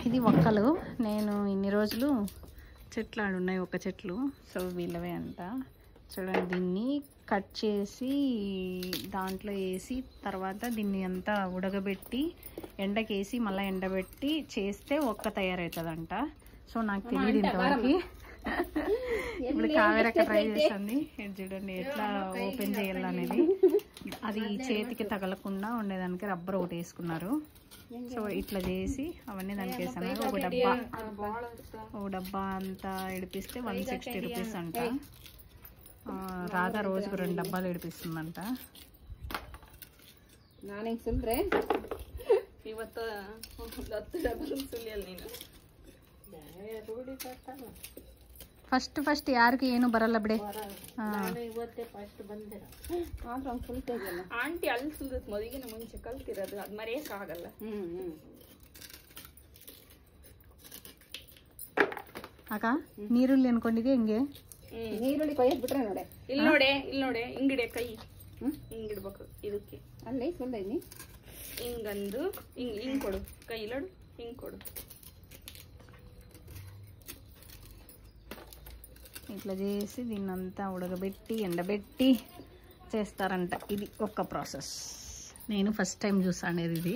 ఇది ఒక్కలు. నేను ఇన్ని రోజులు చెట్లు ఆడున్నాయి, ఒక చెట్లు. సో వీళ్ళవే అంట. చూడండి, దీన్ని కట్ చేసి దాంట్లో వేసి తర్వాత దీన్ని అంతా ఉడకబెట్టి ఎండకేసి మళ్ళీ ఎండబెట్టి చేస్తే ఒక్క తయారవుతుందంట. సో నాకు తెలియదు ఇంతవరకు. ఇప్పుడు కావేరక్క ట్రై చేస్తుంది. చూడండి ఎట్లా ఓపెన్ చేయాలనేది. అది చేతికి తగలకుండా ఉండేదానికి రబ్బర్ ఒకటి వేసుకున్నారు. సో ఇట్లా చేసి అవన్నీ దానికి వేసాను. ఒక డబ్బా అంతా ఇడిపిస్తే 160 రూపీస్ అంట. రాధా రోజుకు 2 డబ్బాలు ఇడిపిస్తుందంట. ಫಸ್ಟ್ ಯಾರಿಗೆ ಏನು ಬರಲ್ಲ ಬಿಡೆ. ಆಂಟಿ ಅಲ್ಲಿ ಸುಲ್ದತ್ ಮದುವೆಗಿನ ಮುಂಚೆ ಕಲ್ತಿರೋದು, ಅದು ಮರೆಯಕ್ಕಾಗಲ್ಲ. ಅಕ್ಕ ನೀರುಳ್ಳಿ ಅನ್ಕೊಂಡಿದ್ದೆ ಹೆಂಗೆ? ನೀರುಳ್ಳಿ ಕೊಯ್ಯಕ್ ಬಿಟ್ರೆ ನೋಡೆ, ಇಲ್ಲಿ ನೋಡೆ ಹಿಂಗಿಡೆ ಕೈ ಹಿಂಗಿಡ್ಬೇಕು. ಇದಕ್ಕೆ ಅಲ್ಲಿ ಸುಲ್ದೈನಿ ಹಿಂಗಂದು ಹಿಂಗ್ ಕೊಡು, ಕೈ ಇಲ್ಲೋಡು ಹಿಂಗ್ ಕೊಡು. ఇట్లా చేసి దీన్నంతా ఉడకబెట్టి ఎండబెట్టి చేస్తారంట. ఇది ఒక ప్రాసెస్. నేను ఫస్ట్ టైం చూసాను ఇది.